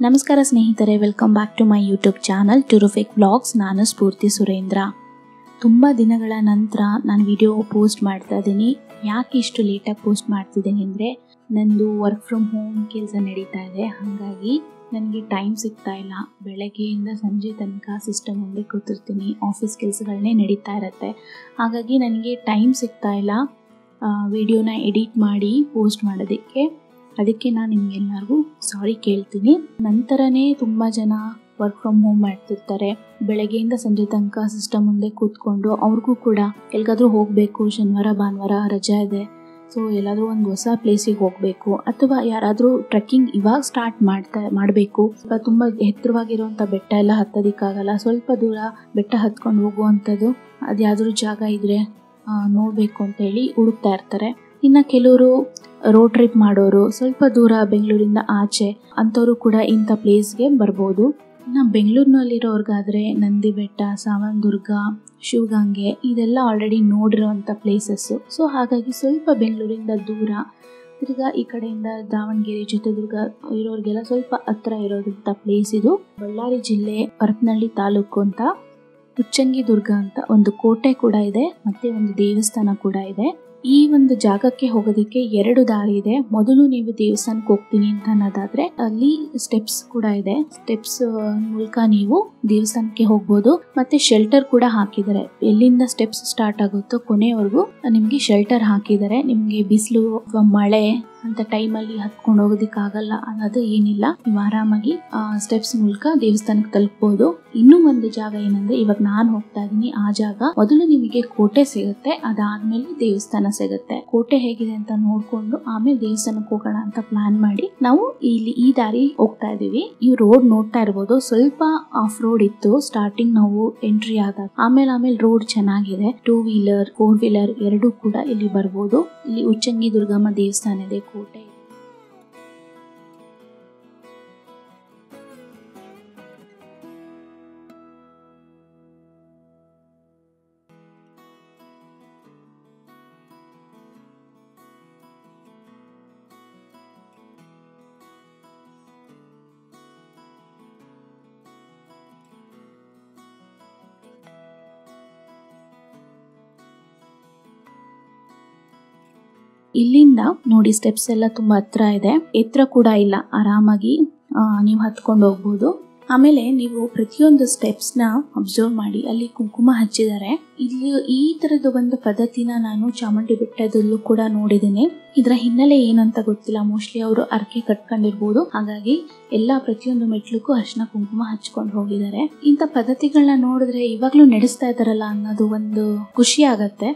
ನಮಸ್ಕಾರ ಸ್ನೇಹಿತರೆ, welcome back to my YouTube channel ಟುರುಫಿಕ್ ವ್ಲಾಗ್ಸ್. ನಾನು ಸ್ಫೂರ್ತಿ ಸುರೇಂದ್ರ. ತುಂಬ ದಿನಗಳ ನಂತರ ನಾನು ವಿಡಿಯೋ ಪೋಸ್ಟ್ ಮಾಡ್ತಾ ಇದ್ದೀನಿ. ಯಾಕೆ ಇಷ್ಟು ಲೇಟಾಗಿ ಪೋಸ್ಟ್ ಮಾಡ್ತಿದ್ದೀನಿ ಅಂದರೆ, ನಂದು ವರ್ಕ್ ಫ್ರಮ್ ಹೋಮ್ ಕೆಲಸ ನಡೀತಾ ಇದೆ. ಹಾಗಾಗಿ ನನಗೆ ಟೈಮ್ ಸಿಗ್ತಾ ಇಲ್ಲ. ಬೆಳಗ್ಗೆಯಿಂದ ಸಂಜೆ ತನಕ ಸಿಸ್ಟಮ್ ಮುಂದೆ ಕೂತಿರ್ತೀನಿ, ಆಫೀಸ್ ಕೆಲಸಗಳನ್ನೇ ನಡೀತಾ ಇರುತ್ತೆ. ಹಾಗಾಗಿ ನನಗೆ ಟೈಮ್ ಸಿಗ್ತಾ ಇಲ್ಲ ವಿಡಿಯೋನ ಎಡಿಟ್ ಮಾಡಿ ಪೋಸ್ಟ್ ಮಾಡೋದಕ್ಕೆ. ಅದಕ್ಕೆ ನಾನು ನಿಮಗೆಲ್ಲರಿಗೂ ಸಾರಿ ಕೇಳ್ತೀನಿ. ನಂತರನೇ ತುಂಬ ಜನ ವರ್ಕ್ ಫ್ರಮ್ ಹೋಮ್ ಮಾಡ್ತಿರ್ತಾರೆ. ಬೆಳಗ್ಗೆಯಿಂದ ಸಂಜೆ ತನಕ ಸಿಸ್ಟಮ್ ಮುಂದೆ ಕೂತ್ಕೊಂಡು ಅವ್ರಿಗೂ ಕೂಡ ಎಲ್ಲಿಗಾದ್ರೂ ಹೋಗಬೇಕು, ಶನಿವಾರ ಭಾನುವಾರ ರಜಾ ಇದೆ, ಸೊ ಎಲ್ಲಾದರೂ ಒಂದು ಹೊಸ ಪ್ಲೇಸಿಗೆ ಹೋಗಬೇಕು, ಅಥವಾ ಯಾರಾದರೂ ಟ್ರೆಕ್ಕಿಂಗ್ ಇವಾಗ ಸ್ಟಾರ್ಟ್ ಮಾಡಬೇಕು. ತುಂಬ ಎತ್ತರವಾಗಿರುವಂಥ ಬೆಟ್ಟ ಎಲ್ಲ ಹತ್ತೋದಕ್ಕಾಗಲ್ಲ, ಸ್ವಲ್ಪ ದೂರ ಬೆಟ್ಟ ಹತ್ಕೊಂಡು ಹೋಗುವಂಥದ್ದು ಅದು ಯಾವ್ದಾದ್ರು ಜಾಗ ಇದ್ದರೆ ನೋಡಬೇಕು ಅಂತೇಳಿ ಹುಡುಕ್ತಾ ಇರ್ತಾರೆ. ಇನ್ನು ಕೆಲವರು ರೋಡ್ ಟ್ರಿಪ್ ಮಾಡೋರು, ಸ್ವಲ್ಪ ದೂರ ಬೆಂಗಳೂರಿಂದ ಆಚೆ ಅಂಥವರು ಕೂಡ ಇಂಥ ಪ್ಲೇಸ್ಗೆ ಬರ್ಬೋದು. ಇನ್ನು ಬೆಂಗಳೂರಿನಲ್ಲಿರೋರ್ಗಾದರೆ ನಂದಿ ಬೆಟ್ಟ, ಸಾವನದುರ್ಗ, ಶಿವಗಂಗೆ ಇದೆಲ್ಲ ಆಲ್ರೆಡಿ ನೋಡಿರೋವಂಥ ಪ್ಲೇಸಸ್ಸು. ಸೊ ಹಾಗಾಗಿ ಸ್ವಲ್ಪ ಬೆಂಗಳೂರಿಂದ ದೂರ, ತಿರ್ಗಾ ಈ ಕಡೆಯಿಂದ ದಾವಣಗೆರೆ, ಚಿತ್ರದುರ್ಗ ಇರೋರಿಗೆಲ್ಲ ಸ್ವಲ್ಪ ಹತ್ರ ಇರೋದಂಥ ಪ್ಲೇಸ್ ಇದು. ಬಳ್ಳಾರಿ ಜಿಲ್ಲೆ ಹರಪನಹಳ್ಳಿ ತಾಲೂಕು ಅಂತ ಉಚ್ಚಂಗಿದುರ್ಗ ಅಂತ ಒಂದು ಕೋಟೆ ಕೂಡ ಇದೆ, ಮತ್ತು ಒಂದು ದೇವಸ್ಥಾನ ಕೂಡ ಇದೆ. ಈ ಒಂದು ಜಾಗಕ್ಕೆ ಹೋಗೋದಕ್ಕೆ 2 ದಾರಿ ಇದೆ. ಮೊದಲು ನೀವು ದೇವಸ್ಥಾನಕ್ಕೆ ಹೋಗ್ತೀನಿ ಅಂತ ಅನ್ನೋದಾದ್ರೆ ಅಲ್ಲಿ ಸ್ಟೆಪ್ಸ್ ಕೂಡ ಇದೆ. ಸ್ಟೆಪ್ಸ್ ಮೂಲಕ ನೀವು ದೇವಸ್ಥಾನಕ್ಕೆ ಹೋಗ್ಬೋದು. ಮತ್ತೆ ಶೆಲ್ಟರ್ ಕೂಡ ಹಾಕಿದ್ದಾರೆ. ಎಲ್ಲಿಂದ ಸ್ಟೆಪ್ಸ್ ಸ್ಟಾರ್ಟ್ ಆಗುತ್ತೋ ಕೊನೆವರೆಗೂ ನಿಮ್ಗೆ ಶೆಲ್ಟರ್ ಹಾಕಿದ್ದಾರೆ. ನಿಮ್ಗೆ ಬಿಸಿಲು ಅಥವಾ ಮಳೆ ಅಂತ ಟೈಮಲ್ಲಿ ಹತ್ಕೊಂಡು ಹೋಗೋದಕ್ಕಾಗಲ್ಲ ಅನ್ನೋದು ಏನಿಲ್ಲ. ನೀವು ಆರಾಮಾಗಿ ಸ್ಟೆಪ್ಸ್ ಮೂಲಕ ದೇವಸ್ಥಾನಕ್ಕೆ ತಲುಪಬಹುದು. ಇನ್ನೂ ಒಂದು ಜಾಗ ಏನಂದ್ರೆ, ಇವಾಗ ನಾನು ಹೋಗ್ತಾ ಇದ್ದೀನಿ ಆ ಜಾಗ, ಮೊದಲು ನಿಮಗೆ ಕೋಟೆ ಸಿಗುತ್ತೆ, ಅದಾದ್ಮೇಲೆ ದೇವಸ್ಥಾನ ಸಿಗುತ್ತೆ. ಕೋಟೆ ಹೇಗಿದೆ ಅಂತ ನೋಡ್ಕೊಂಡು ಆಮೇಲೆ ದೇವಸ್ಥಾನಕ್ಕೆ ಹೋಗೋಣ ಅಂತ ಪ್ಲಾನ್ ಮಾಡಿ ನಾವು ಇಲ್ಲಿ ಈ ದಾರಿ ಹೋಗ್ತಾ ಇದೀವಿ. ಈ ರೋಡ್ ನೋಡ್ತಾ ಇರ್ಬೋದು, ಸ್ವಲ್ಪ ಆಫ್ ರೋಡ್ ಇತ್ತು ಸ್ಟಾರ್ಟಿಂಗ್ ನಾವು ಎಂಟ್ರಿ ಆದಾಗ. ಆಮೇಲೆ ರೋಡ್ ಚೆನ್ನಾಗಿದೆ. 2 ವೀಲರ್ 4 ವೀಲರ್ ಎರಡೂ ಕೂಡ ಇಲ್ಲಿ ಬರ್ಬೋದು. ಇಲ್ಲಿ ಉಚ್ಚಂಗಿ ದುರ್ಗಮ್ಮ ದೇವಸ್ಥಾನ ಇದೆ, ಕೋಟೆ. ಇಲ್ಲಿಂದ ನೋಡಿ ಸ್ಟೆಪ್ಸ್ ಎಲ್ಲ ತುಂಬಾ ಹತ್ರ ಇದೆ, ಎತ್ತರ ಕೂಡ ಇಲ್ಲ, ಆರಾಮಾಗಿ ನೀವು ಹತ್ಕೊಂಡು ಹೋಗ್ಬೋದು. ಆಮೇಲೆ ನೀವು ಪ್ರತಿಯೊಂದು ಸ್ಟೆಪ್ಸ್ನ ಅಬ್ಸರ್ವ್ ಮಾಡಿ, ಅಲ್ಲಿ ಕುಂಕುಮ ಹಚ್ಚಿದ್ದಾರೆ. ಇಲ್ಲಿ ಈ ತರದ ಒಂದು ಪದ್ಧತಿನ ನಾನು ಚಾಮುಂಡಿ ಬೆಟ್ಟದಲ್ಲೂ ಕೂಡ ನೋಡಿದ್ದೀನಿ. ಇದರ ಹಿನ್ನೆಲೆ ಏನಂತ ಗೊತ್ತಿಲ್ಲ, ಮೋಸ್ಟ್ಲಿ ಅವರು ಅರ್ಕೆ ಕಟ್ಕೊಂಡಿರ್ಬೋದು. ಹಾಗಾಗಿ ಪ್ರತಿಯೊಂದು ಮೆಟ್ಲಿಗೂ ಅರ್ಶಿನ ಕುಂಕುಮ ಹಚ್ಕೊಂಡು ಹೋಗಿದ್ದಾರೆ. ಇಂಥ ಪದ್ಧತಿಗಳನ್ನ ನೋಡಿದ್ರೆ ಇವಾಗ್ಲೂ ನಡೆಸ್ತಾ ಇದಾರಲ್ಲ ಅನ್ನೋದು ಒಂದು ಖುಷಿ ಆಗತ್ತೆ.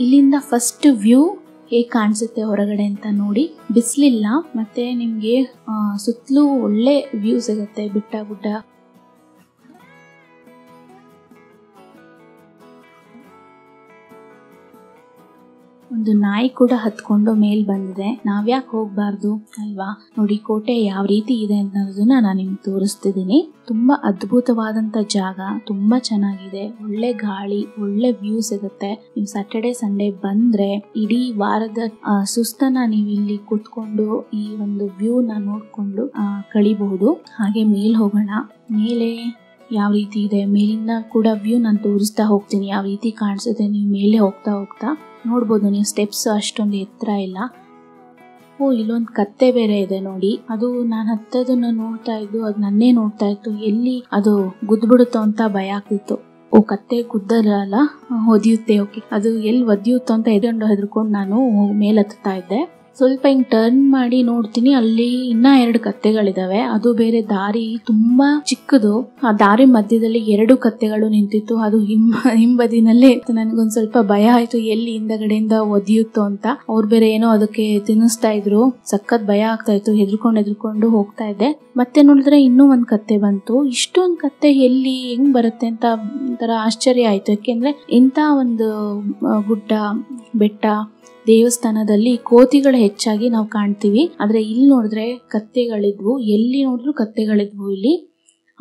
ಇಲ್ಲಿಂದ ಫಸ್ಟ್ ವ್ಯೂ ಹೇಗೆ ಕಾಣಿಸುತ್ತೆ ಹೊರಗಡೆ ಅಂತ ನೋಡಿ. ಬಿಸಿಲಿಲ್ಲ, ಮತ್ತೆ ನಿಮಗೆ ಸುತ್ತಲೂ ಒಳ್ಳೆ ವ್ಯೂ ಸಿಗುತ್ತೆ, ಬೆಟ್ಟ ಗುಡ್ಡ. ಒಂದು ನಾಯಿ ಕೂಡ ಹತ್ಕೊಂಡು ಮೇಲ್ ಬಂದಿದೆ. ನಾವ್ಯಾಕೆ ಹೋಗ್ಬಾರ್ದು ಅಲ್ವಾ? ನೋಡಿ ಕೋಟೆ ಯಾವ ರೀತಿ ಇದೆ ಅನ್ನೋದನ್ನ ನಾನು ನಿಮ್ಗೆ ತೋರಿಸ್ತಿದ್ದೀನಿ. ತುಂಬಾ ಅದ್ಭುತವಾದಂತ ಜಾಗ, ತುಂಬಾ ಚೆನ್ನಾಗಿದೆ, ಒಳ್ಳೆ ಗಾಳಿ, ಒಳ್ಳೆ ವ್ಯೂ ಸಿಗುತ್ತೆ. ನೀವು ಸ್ಯಾಟರ್ಡೆ ಸಂಡೇ ಬಂದ್ರೆ ಇಡೀ ವಾರದ ಸುಸ್ತನ ನೀವು ಇಲ್ಲಿ ಕೂತ್ಕೊಂಡು ಈ ಒಂದು ವ್ಯೂನ ನೋಡ್ಕೊಂಡು ಕಳಿಬಹುದು. ಹಾಗೆ ಮೇಲ್ ಹೋಗೋಣ. ಮೇಲೆ ಯಾವ ರೀತಿ ಇದೆ, ಮೇಲಿಂದ ಕೂಡ ವ್ಯೂ ನಾನು ತೋರಿಸ್ತಾ ಹೋಗ್ತೀನಿ, ಯಾವ ರೀತಿ ಕಾಣಿಸುತ್ತೆ. ನೀವು ಮೇಲೆ ಹೋಗ್ತಾ ನೋಡ್ಬೋದು. ನೀವು ಸ್ಟೆಪ್ಸ್ ಅಷ್ಟೊಂದು ಎತ್ತರ ಇಲ್ಲ. ಇಲ್ಲೊಂದು ಕತ್ತೆ ಬೇರೆ ಇದೆ ನೋಡಿ. ಅದು ನಾನು ಹತ್ತೋದನ್ನ ನೋಡ್ತಾ ಇದ್ದು ಅದು ನನ್ನೇ ನೋಡ್ತಾ ಇತ್ತು. ಎಲ್ಲಿ ಅದು ಗುದ್ಬಿಡುತ್ತೋ ಅಂತ ಭಯ ಆಗ್ತಿತ್ತು. ಕತ್ತೆ ಗುದ್ದಲ್ಲ, ಒದಿಯುತ್ತೆ. ಓಕೆ, ಅದು ಎಲ್ಲಿ ಒದಿಯುತ್ತೋ ಅಂತ ಹೆದರ್ಕೊಂಡು ನಾನು ಮೇಲೆ ಹತ್ತಾ ಇದ್ದೆ. ಸ್ವಲ್ಪ ಹಿಂಗ್ ಟರ್ನ್ ಮಾಡಿ ನೋಡ್ತೀನಿ, ಅಲ್ಲಿ ಇನ್ನ 2 ಕತ್ತೆಗಳಿದಾವೆ. ಅದು ಬೇರೆ ದಾರಿ ತುಂಬಾ ಚಿಕ್ಕದು. ಆ ದಾರಿ ಮಧ್ಯದಲ್ಲಿ 2 ಕತ್ತೆಗಳು ನಿಂತಿತ್ತು. ಅದು ಹಿಂಬದಿನಲ್ಲೇ ಇತ್ತು. ನನ್ಗೊಂದ್ ಸ್ವಲ್ಪ ಭಯ ಆಯ್ತು, ಎಲ್ಲಿ ಹಿಂದಗಡೆಯಿಂದ ಒದಿಯುತ್ತೋ ಅಂತ. ಅವ್ರು ಬೇರೆ ಏನೋ ಅದಕ್ಕೆ ತಿನ್ನಿಸ್ತಾ ಇದ್ರು. ಸಖತ್ ಭಯ ಆಗ್ತಾ ಇತ್ತು. ಹೆದರ್ಕೊಂಡು ಹೋಗ್ತಾ ಇದ್ದೆ. ಮತ್ತೆ ನೋಡಿದ್ರೆ ಇನ್ನೂ 1 ಕತ್ತೆ ಬಂತು. ಇಷ್ಟೊಂದು ಕತ್ತೆ ಎಲ್ಲಿ ಹೆಂಗ್ ಬರುತ್ತೆ ಅಂತ ಒಂಥರ ಆಶ್ಚರ್ಯ ಆಯ್ತು. ಯಾಕೆಂದ್ರೆ ಇಂಥ ಒಂದು ಗುಡ್ಡ, ಬೆಟ್ಟ, ದೇವಸ್ಥಾನದಲ್ಲಿ ಕೋತಿಗಳು ಹೆಚ್ಚಾಗಿ ನಾವು ಕಾಣ್ತೀವಿ. ಆದ್ರೆ ಇಲ್ಲಿ ನೋಡಿದ್ರೆ ಕತ್ತೆಗಳಿದ್ವು. ಎಲ್ಲಿ ನೋಡಿದ್ರು ಕತ್ತೆಗಳಿದ್ವು ಇಲ್ಲಿ.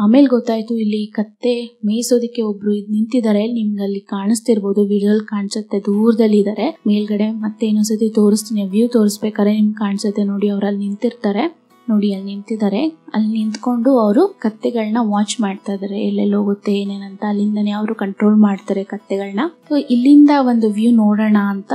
ಆಮೇಲೆ ಗೊತ್ತಾಯ್ತು ಇಲ್ಲಿ ಕತ್ತೆ ಮೇಯಿಸೋದಕ್ಕೆ ಒಬ್ರು ನಿಂತಿದ್ದಾರೆ. ನಿಮ್ಗೆ ಅಲ್ಲಿ ಕಾಣಿಸ್ತಿರ್ಬೋದು, ವಿಡಿಯೋಲ್ ಕಾಣಿಸುತ್ತೆ, ದೂರದಲ್ಲಿ ಇದ್ದಾರೆ ಮೇಲ್ಗಡೆ. ಮತ್ತೆ ಇನ್ನೊಂದ್ಸತಿ ತೋರಿಸ್ತೀನಿ, ವ್ಯೂ ತೋರಿಸ್ಬೇಕಾದ್ರೆ ನಿಮ್ಗೆ ಕಾಣಿಸುತ್ತೆ ನೋಡಿ, ಅವ್ರು ಅಲ್ಲಿ ನಿಂತಿರ್ತಾರೆ ನೋಡಿ, ಅಲ್ಲಿ ನಿಂತಿದ್ದಾರೆ. ಅಲ್ಲಿ ನಿಂತ್ಕೊಂಡು ಅವರು ಕತ್ತೆಗಳನ್ನ ವಾಚ್ ಮಾಡ್ತಾ ಇದಾರೆ, ಎಲ್ಲೆಲ್ಲಿ ಹೋಗುತ್ತೆ ಏನೇನಂತ. ಅಲ್ಲಿಂದನೇ ಅವರು ಕಂಟ್ರೋಲ್ ಮಾಡ್ತಾರೆ ಕತ್ತೆಗಳನ್ನ. ಇಲ್ಲಿಂದ ಒಂದು ವ್ಯೂ ನೋಡೋಣ ಅಂತ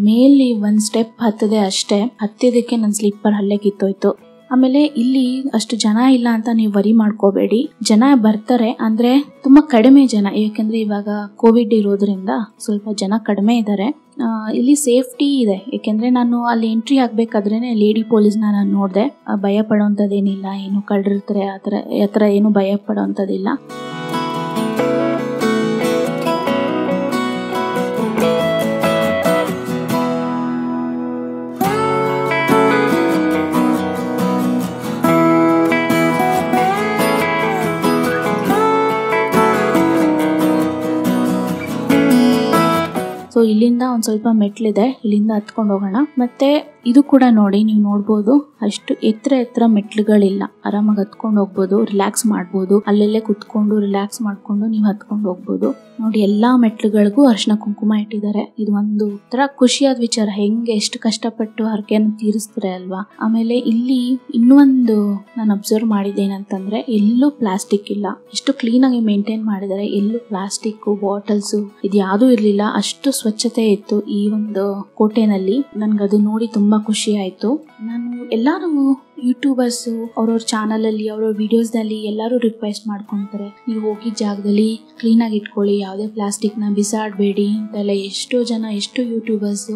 ಮೇಲೆ ಒಂದ್ ಸ್ಟೆಪ್ ಹತ್ತದೆ ಅಷ್ಟೇ. ಹತ್ತಿದಕ್ಕೆ ನನ್ ಸ್ಲಿಪ್ಪರ್ ಅಲ್ಲೇ ಕಿತ್ತೋಯ್ತು. ಆಮೇಲೆ ಇಲ್ಲಿ ಅಷ್ಟು ಜನ ಇಲ್ಲ ಅಂತ ನೀವು ವರಿ ಮಾಡ್ಕೋಬೇಡಿ. ಜನ ಬರ್ತಾರೆ, ಅಂದ್ರೆ ತುಂಬಾ ಕಡಿಮೆ ಜನ, ಯಾಕಂದ್ರೆ ಇವಾಗ ಕೋವಿಡ್ ಇರೋದ್ರಿಂದ ಸ್ವಲ್ಪ ಜನ ಕಡಿಮೆ ಇದ್ದಾರೆ. ಇಲ್ಲಿ ಸೇಫ್ಟಿ ಇದೆ, ಯಾಕೆಂದ್ರೆ ನಾನು ಅಲ್ಲಿ ಎಂಟ್ರಿ ಆಗ್ಬೇಕಾದ್ರೇನೆ ಲೇಡಿ ಪೊಲೀಸ್ನ ನಾನು ನೋಡಿದೆ. ಭಯ ಪಡೋಂಥದ್ದೇನಿಲ್ಲ, ಏನು ಕಳ್ಳಿರ್ತಾರೆ ಆತರ ಏನು ಭಯ ಪಡೋಂಥದ್ದಿಲ್ಲ. ಸೊ ಇಲ್ಲಿಂದ ಒಂದ್ ಸ್ವಲ್ಪ ಮೆಟ್ಲಿದೆ, ಇಲ್ಲಿಂದ ಹತ್ಕೊಂಡು ಹೋಗೋಣ. ಮತ್ತೆ ಇದು ಕೂಡ ನೋಡಿ, ನೀವು ನೋಡ್ಬೋದು ಅಷ್ಟು ಎತ್ತರ ಮೆಟ್ಲುಗಳಿಲ್ಲ, ಆರಾಮಾಗಿ ಹತ್ಕೊಂಡು ಹೋಗ್ಬೋದು, ರಿಲ್ಯಾಕ್ಸ್ ಮಾಡ್ಬೋದು. ಅಲ್ಲೆಲ್ಲೇ ಕುತ್ಕೊಂಡು ರಿಲ್ಯಾಕ್ಸ್ ಮಾಡ್ಕೊಂಡು ನೀವು ಹತ್ಕೊಂಡು ಹೋಗ್ಬೋದು. ನೋಡಿ, ಎಲ್ಲಾ ಮೆಟ್ಲುಗಳಿಗೂ ಅರ್ಶಿನ ಕುಂಕುಮ ಇಟ್ಟಿದ್ದಾರೆ. ಇದು ಒಂದು ತರ ಖುಷಿಯಾದ ವಿಚಾರ, ಹೆಂಗೆ ಎಷ್ಟು ಕಷ್ಟಪಟ್ಟು ಹರಕೆಯನ್ನು ತೀರಿಸ್ತಾರೆ ಅಲ್ವಾ. ಆಮೇಲೆ ಇಲ್ಲಿ ಇನ್ನೊಂದು ನಾನು ಅಬ್ಸರ್ವ್ ಮಾಡಿದ್ದೇನಂತಂದ್ರೆ, ಎಲ್ಲೂ ಪ್ಲಾಸ್ಟಿಕ್ ಇಲ್ಲ, ಎಷ್ಟು ಕ್ಲೀನ್ ಆಗಿ ಮೇಂಟೈನ್ ಮಾಡಿದ್ದಾರೆ. ಎಲ್ಲೂ ಪ್ಲಾಸ್ಟಿಕ್ ಬಾಟಲ್ಸ್ ಇದು ಯಾವ್ದೂ ಇರ್ಲಿಲ್ಲ, ಅಷ್ಟು ಸ್ವಚ್ಛತೆ ಇತ್ತು ಈ ಒಂದು ಕೋಟೆನಲ್ಲಿ. ನನ್ಗದು ನೋಡಿ ತುಂಬಾ ಖುಷಿ ಆಯ್ತು. ನಾನು ಎಲ್ಲಾರು ಯೂಟ್ಯೂಬರ್ಸ್ ಅವ್ರವ್ರ ಚಾನಲ್ ಅಲ್ಲಿ ಅವ್ರವ್ರ ವಿಡಿಯೋಸ್ ನಲ್ಲಿ ಎಲ್ಲರೂ ರಿಕ್ವೆಸ್ಟ್ ಮಾಡ್ಕೊಂತಾರೆ, ನೀವು ಹೋಗಿ ಜಾಗದಲ್ಲಿ ಕ್ಲೀನ್ ಆಗಿ ಇಟ್ಕೊಳ್ಳಿ, ಯಾವುದೇ ಪ್ಲಾಸ್ಟಿಕ್ ನ ಬಿಸಾಡಬೇಡಿ ಅಂತೆಲ್ಲ ಎಷ್ಟು ಯೂಟ್ಯೂಬರ್ಸ್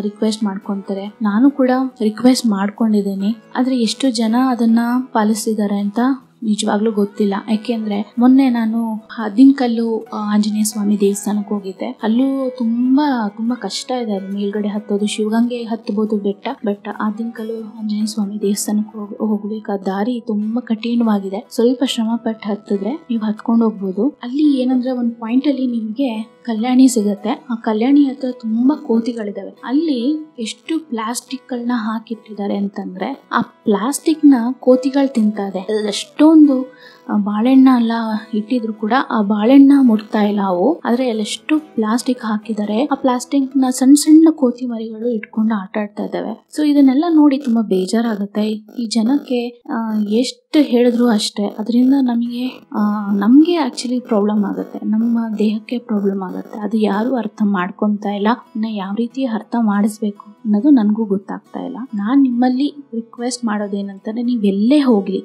ರಿಕ್ವೆಸ್ಟ್ ಮಾಡ್ಕೊಂತಾರೆ. ನಾನು ಕೂಡ ರಿಕ್ವೆಸ್ಟ್ ಮಾಡ್ಕೊಂಡಿದ್ದೇನೆ, ಆದ್ರೆ ಎಷ್ಟು ಜನ ಅದನ್ನ ಪಾಲಿಸಿದ್ದಾರೆ ಅಂತ ನಿಜವಾಗ್ಲೂ ಗೊತ್ತಿಲ್ಲ. ಯಾಕೆಂದ್ರೆ ಮೊನ್ನೆ ನಾನು ಹದ್ದಿನಕಲ್ಲು ಆಂಜನೇಯ ಸ್ವಾಮಿ ದೇವಸ್ಥಾನಕ್ಕೆ ಹೋಗಿದ್ದೆ. ಅಲ್ಲೂ ತುಂಬಾ ಕಷ್ಟ ಇದೆ, ಅದು ಮೇಲ್ಗಡೆ ಹತ್ತೋದು. ಶಿವಗಂಗೆ ಹತ್ತಬಹುದು ಬೆಟ್ಟ ಹದ್ದಿನಕಲ್ಲು ಆಂಜನೇಯ ಸ್ವಾಮಿ ದೇವಸ್ಥಾನಕ್ಕೆ ಹೋಗ್ಬೇಕಾದ ದಾರಿ ತುಂಬಾ ಕಠಿಣವಾಗಿದೆ. ಸ್ವಲ್ಪ ಶ್ರಮ ಪಟ್ಟು ಹತ್ತಿದ್ರೆ ನೀವು ಹತ್ಕೊಂಡು ಹೋಗ್ಬೋದು. ಅಲ್ಲಿ ಏನಂದ್ರೆ ಒಂದು ಪಾಯಿಂಟ್ ಅಲ್ಲಿ ನಿಮ್ಗೆ ಕಲ್ಯಾಣಿ ಸಿಗತ್ತೆ. ಆ ಕಲ್ಯಾಣಿ ಹತ್ರ ತುಂಬಾ ಕೋತಿಗಳಿದಾವೆ. ಅಲ್ಲಿ ಎಷ್ಟು ಪ್ಲಾಸ್ಟಿಕ್ ಗಳನ್ನ ಹಾಕಿಟ್ಟಿದ್ದಾರೆ ಅಂತಂದ್ರೆ, ಆ ಪ್ಲಾಸ್ಟಿಕ್ ನ ಕೋತಿಗಳು ತಿಂತಾ ಇದೆ. ಅಷ್ಟೊಂದು ಬಾಳೆಹಣ್ಣ ಎಲ್ಲ ಇಟ್ಟಿದ್ರು ಕೂಡ ಆ ಬಾಳೆಹಣ್ಣ ಮುಟ್ತಾ ಇಲ್ಲ ಅವು, ಆದ್ರೆ ಎಷ್ಟು ಪ್ಲಾಸ್ಟಿಕ್ ಹಾಕಿದ್ದಾರೆ. ಆ ಪ್ಲಾಸ್ಟಿಕ್ ನ ಸಣ್ಣ ಕೋತಿ ಮರಿಗಳು ಇಟ್ಕೊಂಡು ಆಟ ಆಡ್ತಾ ಇದ್ದಾವೆ. ಸೊ ಇದನ್ನೆಲ್ಲ ನೋಡಿ ತುಂಬಾ ಬೇಜಾರಾಗುತ್ತೆ. ಈ ಜನಕ್ಕೆ ಎಷ್ಟು ಹೇಳಿದ್ರು ಅಷ್ಟೇ, ಅದರಿಂದ ನಮ್ಗೆ ಆಕ್ಚುಲಿ ಪ್ರಾಬ್ಲಮ್ ಆಗುತ್ತೆ, ನಮ್ಮ ದೇಹಕ್ಕೆ ಪ್ರಾಬ್ಲಮ್ ಆಗುತ್ತೆ. ಅದು ಯಾರು ಅರ್ಥ ಮಾಡ್ಕೊಂತಾ ಇಲ್ಲ. ಯಾವ ರೀತಿ ಅರ್ಥ ಮಾಡಿಸ್ಬೇಕು ಅನ್ನೋದು ನನಗೂ ಗೊತ್ತಾಗ್ತಾ ಇಲ್ಲ. ನಾನ್ ನಿಮ್ಮಲ್ಲಿ ರಿಕ್ವೆಸ್ಟ್ ಮಾಡೋದೇನಂತಂದ್ರೆ, ನೀವ್ ಎಲ್ಲೇ ಹೋಗ್ಲಿ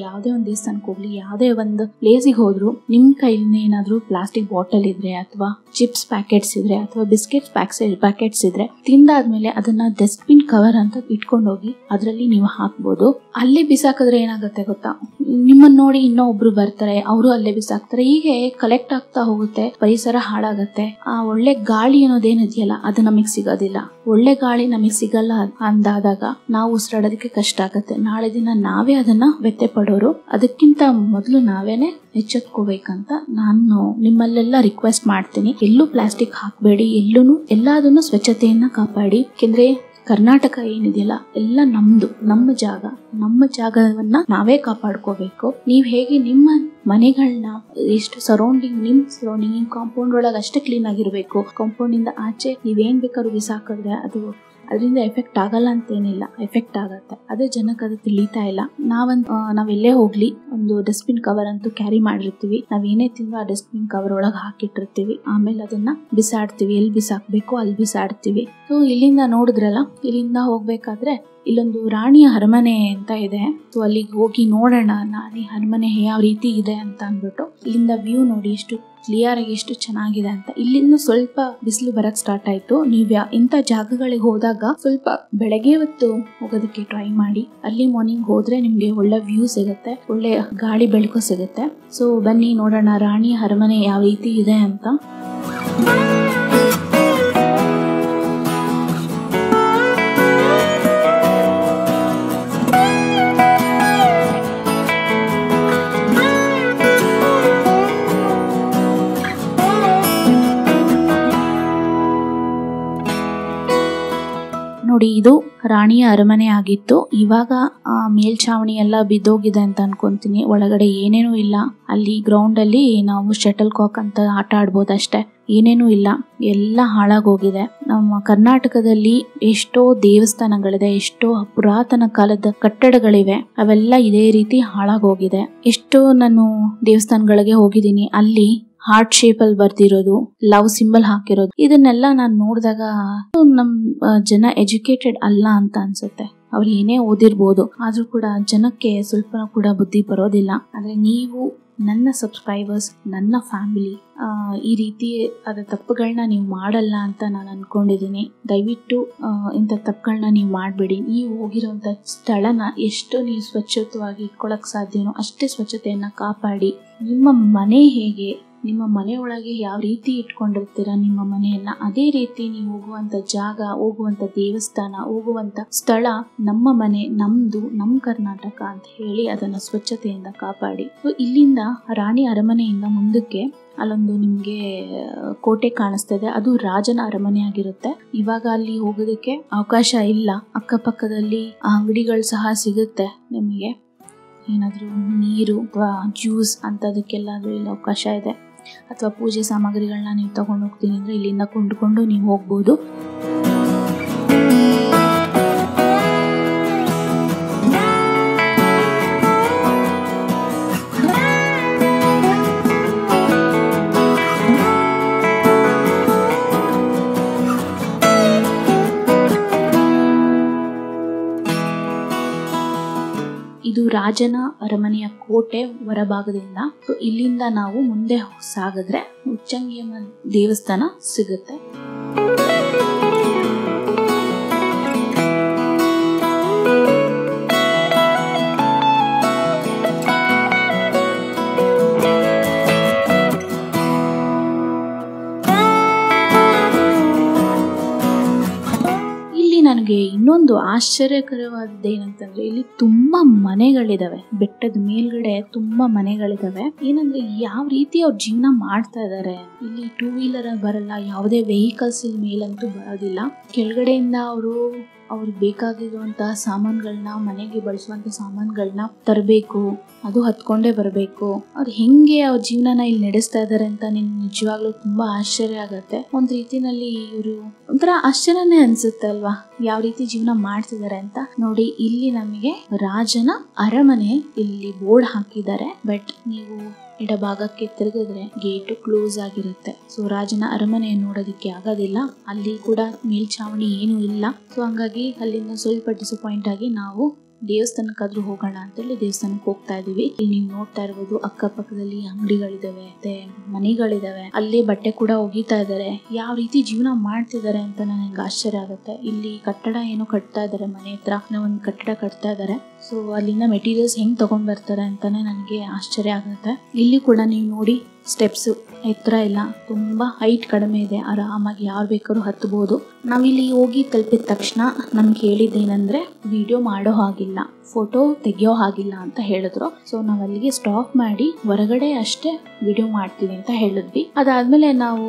ಯಾವುದೇ ಒಂದು ದೇವಸ್ಥಾನಕ್ಕೆ ಹೋಗ್ಲಿ, ಯಾವುದೇ ಒಂದು ಪ್ಲೇಸಿಗೆ ಹೋದ್ರು, ನಿಮ್ ಕೈಲಿ ಏನಾದ್ರು ಪ್ಲಾಸ್ಟಿಕ್ ಬಾಟಲ್ ಇದ್ರೆ ಅಥವಾ ಚಿಪ್ಸ್ ಪ್ಯಾಕೆಟ್ಸ್ ಇದ್ರೆ ಅಥವಾ ಬಿಸ್ಕೆಟ್ ಪ್ಯಾಕೆಟ್ಸ್ ಇದ್ರೆ, ತಿಂದಾದ್ಮೇಲೆ ಅದನ್ನ ಡಸ್ಟ್ಬಿನ್ ಕವರ್ ಅಂತ ಇಟ್ಕೊಂಡು ಹೋಗಿ ಅದ್ರಲ್ಲಿ ನೀವು ಹಾಕ್ಬೋದು. ಅಲ್ಲೇ ಬಿಸಾಕಿದ್ರೆ ಏನಾಗುತ್ತೆ ಗೊತ್ತಾ, ನಿಮ್ಮನ್ನ ನೋಡಿ ಇನ್ನೊಬ್ರು ಬರ್ತಾರೆ, ಅವರು ಅಲ್ಲೇ ಬಿಸಾಕ್ತಾರೆ. ಹೀಗೆ ಕಲೆಕ್ಟ್ ಆಗ್ತಾ ಹೋಗುತ್ತೆ, ಪರಿಸರ ಹಾಳಾಗತ್ತೆ. ಆ ಒಳ್ಳೆ ಗಾಳಿ ಅನ್ನೋದೇನಿದೆಯಲ್ಲ ಅದು ನಮಗ್ ಸಿಗೋದಿಲ್ಲ. ಒಳ್ಳೆ ಗಾಳಿ ನಮಗ್ ಸಿಗಲ್ಲ ಅಂದಾದಾಗ ನಾವು ಉಸಿರಾಡೋದಕ್ಕೆ ಕಷ್ಟ ಆಗತ್ತೆ. ನಾಳೆ ದಿನ ನಾವೇ ಅದನ್ನ ವ್ಯತ್ಯೆ ಪಡೋರು. ಅದಕ್ಕಿಂತ ಮೊದಲು ನಾವೇನೆ ಎಚ್ಚೆತ್ಕೋಬೇಕಂತ ನಾನು ನಿಮ್ಮಲ್ಲೆಲ್ಲ ರಿಕ್ವೆಸ್ಟ್ ಮಾಡ್ತೀನಿ. ಎಲ್ಲೂ ಪ್ಲಾಸ್ಟಿಕ್ ಹಾಕಬೇಡಿ, ಎಲ್ಲದನ್ನು ಸ್ವಚ್ಛತೆಯನ್ನ ಕಾಪಾಡಿ. ಯಾಕೆಂದ್ರೆ ಕರ್ನಾಟಕ ಏನಿದೆಯಲ್ಲ ಎಲ್ಲ ನಮ್ಮ ಜಾಗವನ್ನ ನಾವೇ ಕಾಪಾಡ್ಕೋಬೇಕು. ನೀವ್ ಹೇಗೆ ನಿಮ್ಮ ಮನೆಗಳನ್ನ ಎಷ್ಟು ನಿಮ್ ಕಾಂಪೌಂಡ್ ಒಳಗೆ ಅಷ್ಟೇ ಕ್ಲೀನ್ ಆಗಿರ್ಬೇಕು. ಕಾಂಪೌಂಡ್ ಇಂದ ಆಚೆ ನೀವೇನ್ ಬೇಕಾದ್ರೂ ಬಿಸಾಕಿದ್ರೆ ಅದರಿಂದ ಎಫೆಕ್ಟ್ ಆಗಲ್ಲ ಅಂತೇನಿಲ್ಲ, ಎಫೆಕ್ಟ್ ಆಗತ್ತೆ. ಅದೇ ಜನಕ್ಕೆ ಅದು ತಿಳಿತಾ ಇಲ್ಲ. ನಾವೆಲ್ಲೇ ಹೋಗ್ಲಿ ಒಂದು ಡಸ್ಟ್ಬಿನ್ ಕವರ್ ಅಂತೂ ಕ್ಯಾರಿ ಮಾಡಿರ್ತೀವಿ. ನಾವೇನೇ ತಿಂದು ಆ ಡಸ್ಟ್ಬಿನ್ ಕವರ್ ಒಳಗೆ ಹಾಕಿಟ್ಟಿರ್ತೀವಿ. ಆಮೇಲೆ ಅದನ್ನ ಬಿಸಾಡ್ತೀವಿ, ಎಲ್ಲಿ ಬಿಸಾಕ್ಬೇಕು ಅಲ್ಲಿ ಬಿಸಾಡ್ತೀವಿ. ಸೊ ಇಲ್ಲಿಂದ ನೋಡಿದ್ರಲ್ಲ, ಇಲ್ಲಿಂದ ಹೋಗ್ಬೇಕಾದ್ರೆ ಇಲ್ಲೊಂದು ರಾಣಿಯ ಅರಮನೆ ಅಂತ ಇದೆ. ಸೊ ಅಲ್ಲಿಗೆ ಹೋಗಿ ನೋಡೋಣ ರಾಣಿ ಅರಮನೆ ಯಾವ ರೀತಿ ಇದೆ ಅಂತ ಅಂದ್ಬಿಟ್ಟು. ಇಲ್ಲಿಂದ ವ್ಯೂ ನೋಡಿ ಎಷ್ಟು ಕ್ಲಿಯರ್ ಆಗಿ ಎಷ್ಟು ಚೆನ್ನಾಗಿದೆ ಅಂತ. ಇಲ್ಲಿಂದ ಸ್ವಲ್ಪ ಬಿಸಿಲು ಬರಕ್ ಸ್ಟಾರ್ಟ್ ಆಯ್ತು. ನೀವ್ ಇಂಥ ಜಾಗಗಳಿಗೆ ಹೋದಾಗ ಸ್ವಲ್ಪ ಬೆಳಗ್ಗೆ ಹೊತ್ತು ಹೋಗೋದಕ್ಕೆ ಟ್ರೈ ಮಾಡಿ. ಅಲ್ಲಿ ಮಾರ್ನಿಂಗ್ ಹೋದ್ರೆ ನಿಮ್ಗೆ ಒಳ್ಳೆ ವ್ಯೂ ಸಿಗುತ್ತೆ, ಒಳ್ಳೆ ಗಾಳಿ ಬೆಳಕು ಸಿಗುತ್ತೆ. ಸೊ ಬನ್ನಿ ನೋಡೋಣ ರಾಣಿ ಅರಮನೆ ಯಾವ ರೀತಿ ಇದೆ ಅಂತ. ನೋಡಿ, ಇದು ರಾಣಿಯ ಅರಮನೆ ಆಗಿತ್ತು. ಇವಾಗ ಮೇಲ್ಛಾವಣಿ ಎಲ್ಲ ಬಿದ್ದೋಗಿದೆ ಅಂತ ಅನ್ಕೊಂತೀನಿ. ಒಳಗಡೆ ಏನೇನೂ ಇಲ್ಲ. ಅಲ್ಲಿ ಗ್ರೌಂಡ್ ಅಲ್ಲಿ ನಾವು ಶಟಲ್ ಕಾಕ್ ಅಂತ ಆಟ ಆಡ್ಬೋದು ಅಷ್ಟೇ, ಏನೇನೂ ಇಲ್ಲ, ಎಲ್ಲ ಹಾಳಾಗೋಗಿದೆ. ನಮ್ಮ ಕರ್ನಾಟಕದಲ್ಲಿ ಎಷ್ಟೋ ದೇವಸ್ಥಾನಗಳಿದೆ, ಎಷ್ಟೋ ಪುರಾತನ ಕಾಲದ ಕಟ್ಟಡಗಳಿವೆ, ಅವೆಲ್ಲ ಇದೇ ರೀತಿ ಹಾಳಾಗೋಗಿದೆ. ಎಷ್ಟೋ ನಾನು ದೇವಸ್ಥಾನಗಳಿಗೆ ಹೋಗಿದ್ದೀನಿ, ಅಲ್ಲಿ ಹಾರ್ಟ್ ಶೇಪ್ ಅಲ್ಲಿ ಬರ್ದಿರೋದು, ಲವ್ ಸಿಂಬಲ್ ಹಾಕಿರೋದು, ಇದನ್ನೆಲ್ಲ ನಾನು ನೋಡಿದಾಗ ನಮ್ ಜನ ಎಜುಕೇಟೆಡ್ ಅಲ್ಲ ಅಂತ ಅನ್ಸುತ್ತೆ. ಅವ್ರು ಏನೇ ಓದಿರ್ಬೋದು, ಆದ್ರೂ ಕೂಡ ಜನಕ್ಕೆ ಸ್ವಲ್ಪ ಕೂಡ ಬುದ್ಧಿ ಬರೋದಿಲ್ಲ. ಆದ್ರೆ ನೀವು ನನ್ನ ಸಬ್ಸ್ಕ್ರೈಬರ್ಸ್, ನನ್ನ ಫ್ಯಾಮಿಲಿ ಈ ರೀತಿ ಅದ ತಪ್ಪುಗಳನ್ನ ನೀವು ಮಾಡಲ್ಲ ಅಂತ ನಾನು ಅನ್ಕೊಂಡಿದ್ದೀನಿ. ದಯವಿಟ್ಟು ಇಂಥ ತಪ್ಪುಗಳನ್ನ ನೀವು ಮಾಡಬೇಡಿ. ನೀವು ಹೋಗಿರೋಂಥ ಸ್ಥಳನ ಎಷ್ಟು ನೀವು ಸ್ವಚ್ಛವಾಗಿ ಇಟ್ಕೊಳಕ್ ಸಾಧ್ಯನೋ ಅಷ್ಟೇ ಸ್ವಚ್ಛತೆಯನ್ನ ಕಾಪಾಡಿ. ನಿಮ್ಮ ಮನೆ ಹೇಗೆ, ನಿಮ್ಮ ಮನೆ ಒಳಗೆ ಯಾವ ರೀತಿ ಇಟ್ಕೊಂಡಿರ್ತೀರ ನಿಮ್ಮ ಮನೆಯನ್ನ, ಅದೇ ರೀತಿ ನೀವು ಹೋಗುವಂತ ಜಾಗ, ಹೋಗುವಂತ ದೇವಸ್ಥಾನ, ಹೋಗುವಂತ ಸ್ಥಳ ನಮ್ಮ ಮನೆ, ನಮ್ದು, ನಮ್ಮ ಕರ್ನಾಟಕ ಅಂತ ಹೇಳಿ ಅದನ್ನ ಸ್ವಚ್ಛತೆಯಿಂದ ಕಾಪಾಡಿ. ಇಲ್ಲಿಂದ ರಾಣಿ ಅರಮನೆಯಿಂದ ಮುಂದಕ್ಕೆ ಅಲ್ಲೊಂದು ನಿಮ್ಗೆ ಕೋಟೆ ಕಾಣಿಸ್ತದೆ, ಅದು ರಾಜನ ಅರಮನೆ ಆಗಿರುತ್ತೆ. ಇವಾಗ ಅಲ್ಲಿ ಹೋಗೋದಕ್ಕೆ ಅವಕಾಶ ಇಲ್ಲ. ಅಕ್ಕಪಕ್ಕದಲ್ಲಿ ಅಂಗಡಿಗಳು ಸಹ ಸಿಗುತ್ತೆ ನಿಮಗೆ, ಏನಾದರೂ ನೀರು ಅಥವಾ ಜ್ಯೂಸ್ ಅಂತದಕ್ಕೆಲ್ಲಾದ್ರೂ ಇಲ್ಲಿ ಅವಕಾಶ ಇದೆ. ಅಥವಾ ಪೂಜೆ ಸಾಮಗ್ರಿಗಳನ್ನ ನೀವು ತಗೊಂಡು ಹೋಗ್ತೀನಿ ಅಂದ್ರೆ ಇಲ್ಲಿಂದ ಕೊಂಡ್ಕೊಂಡು ನೀವು ಹೋಗ್ಬೋದು. ಇದು ರಾಜನ ಅರಮನೆಯ ಕೋಟೆ ಹೊರಭಾಗದಿಂದ. ಇಲ್ಲಿಂದ ನಾವು ಮುಂದೆ ಸಾಗಿದ್ರೆ ಉಚ್ಚಂಗಿಯಮ್ಮ ದೇವಸ್ಥಾನ ಸಿಗುತ್ತೆ. ನನಗೆ ಇನ್ನೊಂದು ಆಶ್ಚರ್ಯಕರವಾದದ್ದು ಏನಂತಂದ್ರೆ, ಇಲ್ಲಿ ತುಂಬಾ ಮನೆಗಳಿದಾವೆ. ಬೆಟ್ಟದ ಮೇಲ್ಗಡೆ ತುಂಬಾ ಮನೆಗಳಿದಾವೆ. ಏನಂದ್ರೆ ಯಾವ ರೀತಿ ಅವ್ರ ಜೀವನ ಮಾಡ್ತಾ ಇದಾರೆ. ಇಲ್ಲಿ 2 ವೀಲರ್ ಬರಲ್ಲ, ಯಾವುದೇ ವೆಹಿಕಲ್ಸ್ ಇಲ್ಲಿ ಮೇಲಂತೂ ಬರೋದಿಲ್ಲ. ಕೆಳಗಡೆಯಿಂದ ಅವ್ರಿಗೆ ಬೇಕಾಗಿರುವಂತಹ ಸಾಮಾನುಗಳನ್ನ, ಮನೆಗೆ ಬಳಸುವಂತ ಸಾಮಾನುಗಳನ್ನ ತರಬೇಕು, ಅದು ಹತ್ಕೊಂಡೇ ಬರಬೇಕು. ಅವ್ರು ಹೆಂಗೆ ಅವ್ರ ಜೀವನನ ಇಲ್ಲಿ ನಡೆಸ್ತಾ ಇದಾರೆ ಅಂತ ನಿಜವಾಗ್ಲೂ ತುಂಬಾ ಆಶ್ಚರ್ಯ ಆಗತ್ತೆ. ಒಂದ್ ರೀತಿನಲ್ಲಿ ಇವರು ಒಂಥರ ಆಶ್ಚರ್ಯನೇ ಅನ್ಸುತ್ತೆ ಅಲ್ವಾ, ಯಾವ ರೀತಿ ಜೀವನ ಮಾಡ್ತಿದ್ದಾರೆ ಅಂತ. ನೋಡಿ, ಇಲ್ಲಿ ನಮಗೆ ರಾಜನ ಅರಮನೆ ಇಲ್ಲಿ ಬೋರ್ಡ್ ಹಾಕಿದ್ದಾರೆ. ಬಟ್ ನೀವು ಎಡಭಾಗಕ್ಕೆ ತಿರುಗಿದ್ರೆ ಗೇಟು ಕ್ಲೋಸ್ ಆಗಿರುತ್ತೆ. ಸೊ ರಾಜನ ಅರಮನೆ ನೋಡೋದಕ್ಕೆ ಆಗೋದಿಲ್ಲ. ಅಲ್ಲಿ ಕೂಡ ಮೇಲ್ಛಾವಣಿ ಏನೂ ಇಲ್ಲ. ಸೊ ಹಂಗಾಗಿ ಅಲ್ಲಿಂದ ಸ್ವಲ್ಪ ಡಿಸಪಾಯಿಂಟ್ ಆಗಿ ನಾವು ದೇವಸ್ಥಾನಕ್ಕಾದ್ರೂ ಹೋಗೋಣ ಅಂತೇಳಿ ದೇವಸ್ಥಾನಕ್ಕೆ ಹೋಗ್ತಾ ಇದೀವಿ. ಇಲ್ಲಿ ನೀವು ನೋಡ್ತಾ ಇರ್ಬೋದು, ಅಕ್ಕಪಕ್ಕದಲ್ಲಿ ಅಂಗಡಿಗಳಿದಾವೆ, ಮತ್ತೆ ಮನೆಗಳಿದಾವೆ, ಅಲ್ಲಿ ಬಟ್ಟೆ ಕೂಡ ಒಗಿತಾ ಇದಾರೆ. ಯಾವ ರೀತಿ ಜೀವನ ಮಾಡ್ತಿದ್ದಾರೆ ಅಂತ ನನಗೆ ಆಶ್ಚರ್ಯ ಆಗುತ್ತೆ. ಇಲ್ಲಿ ಕಟ್ಟಡ ಏನೋ ಕಟ್ತಾ ಇದಾರೆ, ಮನೆ ಹತ್ರ ಒಂದು ಕಟ್ಟಡ ಕಟ್ತಾ ಇದಾರೆ. ಸೊ ಅಲ್ಲಿಂದ ಮೆಟೀರಿಯಲ್ಸ್ ಹೆಂಗ್ ತಗೊಂಡ್ ಬರ್ತಾರೆ ಅಂತಾನೆ ನನಗೆ ಆಶ್ಚರ್ಯ ಆಗುತ್ತೆ. ಇಲ್ಲಿ ಕೂಡ ನೀವು ನೋಡಿ, ಸ್ಟೆಪ್ಸ್ ಎತ್ತರ ಇಲ್ಲ, ತುಂಬಾ ಹೈಟ್ ಕಡಿಮೆ ಇದೆ, ಆರಾಮಾಗಿ ಯಾರು ಬೇಕಾದ್ರೂ ಹತ್ತಬಹುದು. ನಾವಿಲ್ಲಿ ಹೋಗಿ ತಲುಪಿದ ತಕ್ಷಣ ನಮ್ಗೆ ಹೇಳಿದ್ದೇನೆಂದ್ರೆ ವಿಡಿಯೋ ಮಾಡೋ ಹಾಗಿಲ್ಲ, ಫೋಟೋ ತೆಗಿಯೋ ಹಾಗಿಲ್ಲ ಅಂತ ಹೇಳಿದ್ರು. ಸೊ ನಾವ್ ಅಲ್ಲಿಗೆ ಸ್ಟಾಪ್ ಮಾಡಿ ಹೊರಗಡೆ ಅಷ್ಟೇ ವಿಡಿಯೋ ಮಾಡ್ತೀವಿ ಅಂತ ಹೇಳಿದ್ವಿ. ಅದಾದ್ಮೇಲೆ ನಾವು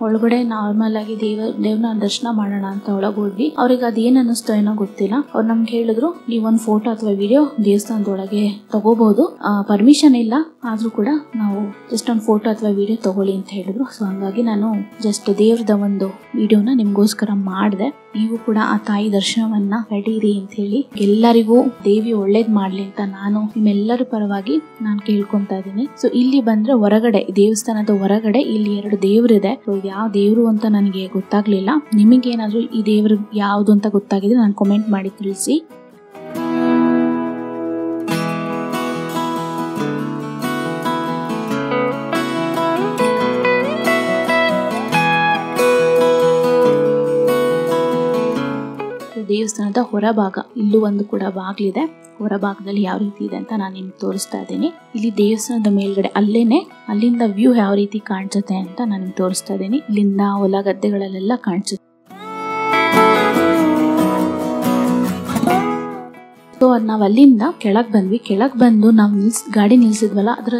ಒಳಗಡೆ ನಾರ್ಮಲ್ ಆಗಿ ದೇವ್ರನ್ನ ದರ್ಶನ ಮಾಡೋಣ ಅಂತ ಒಳಗೋದ್ವಿ. ಅವ್ರಿಗೆ ಅದೇನ್ ಅನ್ನಿಸ್ತೋ ಏನೋ ಗೊತ್ತಿಲ್ಲ. ಅವ್ರು ನಮ್ಗೆ ಹೇಳಿದ್ರು, ನೀವೊಂದು ಫೋಟೋ ಅಥವಾ ವಿಡಿಯೋ ದೇವಸ್ಥಾನದೊಳಗೆ ತಗೋಬಹುದು, ಪರ್ಮಿಷನ್ ಇಲ್ಲ, ಆದ್ರೂ ಕೂಡ ನಾವು ಜಸ್ಟ್ ಒಂದು ಫೋಟೋ ಅಥವಾ ವಿಡಿಯೋ ತಗೊಳ್ಳಿ ಅಂತ ಹೇಳಿದ್ರು. ಸೊ ಹಂಗಾಗಿ ನಾನು ಜಸ್ಟ್ ದೇವ್ರದ ಒಂದು ವಿಡಿಯೋನ ನಿಮ್ಗೋಸ್ಕರ ಮಾಡಿದೆ. ನೀವು ಕೂಡ ಆ ತಾಯಿ ದರ್ಶನವನ್ನ ಪಡೀರಿ ಅಂತ ಹೇಳಿ, ಎಲ್ಲರಿಗೂ ದೇವಿ ಒಳ್ಳೇದ್ ಮಾಡ್ಲಿ ಅಂತ ನಾನು ನಿಮ್ಮೆಲ್ಲರ ಪರವಾಗಿ ನಾನು ಕೇಳ್ಕೊಂತಾ ಇದ್ದೀನಿ. ಸೊ ಇಲ್ಲಿ ಬಂದ್ರೆ ಹೊರಗಡೆ, ದೇವಸ್ಥಾನದ ಹೊರಗಡೆ ಇಲ್ಲಿ 2 ದೇವ್ರಿದೆ. ಸೊ ಯಾವ ದೇವ್ರು ಅಂತ ನನಗೆ ಗೊತ್ತಾಗ್ಲಿಲ್ಲ. ನಿಮಗೇನಾದ್ರೂ ಈ ದೇವ್ರು ಯಾವ್ದು ಅಂತ ಗೊತ್ತಾಗಿದ್ರೆ ನಾನು ಕಾಮೆಂಟ್ ಮಾಡಿ ತಿಳಿಸಿ. ದೇವಸ್ಥಾನದ ಹೊರಭಾಗ, ಇಲ್ಲೂ ಒಂದು ಕೂಡ ಬಾಗ್ಲಿದೆ. ಹೊರಭಾಗದಲ್ಲಿ ಯಾವ ರೀತಿ ಇದೆ ಅಂತ ನಾನು ನಿಮ್ಗೆ ತೋರಿಸ್ತಾ ಇದ್ದೀನಿ. ಇಲ್ಲಿ ದೇವಸ್ಥಾನದ ಮೇಲ್ಗಡೆ ಅಲ್ಲಿಂದ ವ್ಯೂ ಯಾವ ರೀತಿ ಕಾಣಿಸುತ್ತೆ ಅಂತ ನಾನು ನಿಮ್ಗೆ ತೋರಿಸ್ತಾ ಇದ್ದೀನಿ. ಇಲ್ಲಿಂದ ಹೊಲ ಗದ್ದೆಗಳಲ್ಲೆಲ್ಲ ಕಾಣಿಸುತ್ತೆ. ಸೊ ನಾವ್ ಅಲ್ಲಿಂದ ಕೆಳಗ್ ಬಂದ್ವಿ. ಕೆಳಗ್ ಬಂದು ನಾವ್ ಗಾಡಿ ನಿಲ್ಸಿದ್ವಲ್ಲ, ಅದ್ರ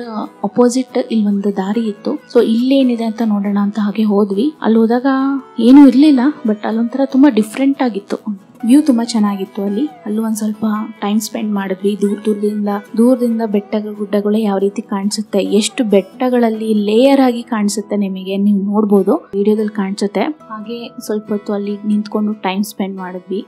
ಅಪೋಸಿಟ್ ಇಲ್ಲಿ ಒಂದು ದಾರಿ ಇತ್ತು. ಸೊ ಇಲ್ಲೇನಿದೆ ಅಂತ ನೋಡೋಣ ಅಂತ ಹಾಗೆ ಹೋದ್ವಿ. ಅಲ್ಲಿ ಹೋದಾಗ ಏನು ಇರ್ಲಿಲ್ಲ, ಬಟ್ ಅಲ್ಲೊಂಥರ ತುಂಬಾ ಡಿಫ್ರೆಂಟ್ ಆಗಿತ್ತು. ವ್ಯೂ ತುಂಬಾ ಚೆನ್ನಾಗಿತ್ತು. ಅಲ್ಲೂ ಒಂದ್ ಸ್ವಲ್ಪ ಟೈಮ್ ಸ್ಪೆಂಡ್ ಮಾಡಿದ್ವಿ. ದೂರದಿಂದ ಬೆಟ್ಟ ಗುಡ್ಡಗಳು ಯಾವ ರೀತಿ ಕಾಣಿಸುತ್ತೆ, ಎಷ್ಟು ಬೆಟ್ಟಗಳಲ್ಲಿ ಲೇಯರ್ ಆಗಿ ಕಾಣಿಸುತ್ತೆ ನಿಮಗೆ, ನೀವು ನೋಡ್ಬೋದು ವಿಡಿಯೋದಲ್ಲಿ ಕಾಣಿಸುತ್ತೆ. ಹಾಗೆ ಸ್ವಲ್ಪ ಹೊತ್ತು ಅಲ್ಲಿ ನಿಂತ್ಕೊಂಡು ಟೈಮ್ ಸ್ಪೆಂಡ್ ಮಾಡಿದ್ವಿ.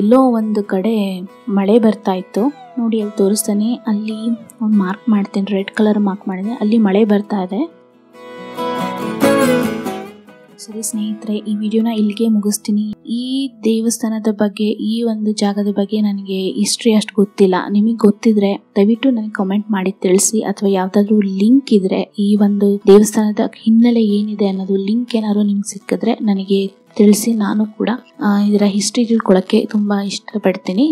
ಎಲ್ಲೋ ಒಂದು ಕಡೆ ಮಳೆ ಬರ್ತಾ ಇತ್ತು ನೋಡಿ, ಅಲ್ಲಿ ತೋರಿಸ್ತಾನೆ. ಅಲ್ಲಿ ಒಂದು ಮಾರ್ಕ್ ಮಾಡ್ತೇನೆ, ರೆಡ್ ಕಲರ್ ಮಾರ್ಕ್ ಮಾಡಿದೆ, ಅಲ್ಲಿ ಮಳೆ ಬರ್ತಾ ಇದೆ. ಸರಿ ಸ್ನೇಹಿತರೆ, ಈ ವಿಡಿಯೋನ ಇಲ್ಲಿಗೆ ಮುಗಿಸ್ತೀನಿ. ಈ ದೇವಸ್ಥಾನದ ಬಗ್ಗೆ, ಈ ಒಂದು ಜಾಗದ ಬಗ್ಗೆ ನನಗೆ ಹಿಸ್ಟ್ರಿ ಅಷ್ಟು ಗೊತ್ತಿಲ್ಲ. ನಿಮಗೆ ಗೊತ್ತಿದ್ರೆ ದಯವಿಟ್ಟು ನನಗೆ ಕಮೆಂಟ್ ಮಾಡಿ ತಿಳಿಸಿ, ಅಥವಾ ಯಾವ್ದಾದ್ರು ಲಿಂಕ್ ಇದ್ರೆ ಈ ಒಂದು ದೇವಸ್ಥಾನದ ಹಿನ್ನೆಲೆ ಏನಿದೆ ಅನ್ನೋದು ಲಿಂಕ್ ಏನಾದ್ರು ನಿಮ್ಗೆ ಸಿಕ್ಕಿದ್ರೆ ನನಗೆ ತಿಳಿಸಿ. ನಾನು ಕೂಡ ಇದರ ಹಿಸ್ಟ್ರಿ ತಿಳ್ಕೊಳ್ಳೋಕ್ಕೆ ತುಂಬಾ ಇಷ್ಟಪಡ್ತೀನಿ.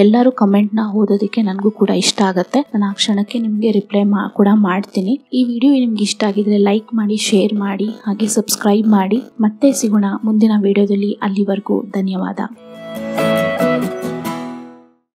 ಎಲ್ಲರೂ ಕಮೆಂಟ್ನ ಓದೋದಕ್ಕೆ ನನಗೂ ಕೂಡ ಇಷ್ಟ ಆಗುತ್ತೆ. ನಾನು ಆ ಕ್ಷಣಕ್ಕೆ ನಿಮಗೆ ರಿಪ್ಲೈ ಕೂಡ ಮಾಡ್ತೀನಿ. ಈ ವಿಡಿಯೋ ನಿಮ್ಗೆ ಇಷ್ಟ ಆಗಿದ್ರೆ ಲೈಕ್ ಮಾಡಿ, ಶೇರ್ ಮಾಡಿ, ಹಾಗೆ ಸಬ್ಸ್ಕ್ರೈಬ್ ಮಾಡಿ. ಮತ್ತೆ ಸಿಗೋಣ ಮುಂದಿನ ವಿಡಿಯೋದಲ್ಲಿ. ಅಲ್ಲಿವರೆಗೂ ಧನ್ಯವಾದ.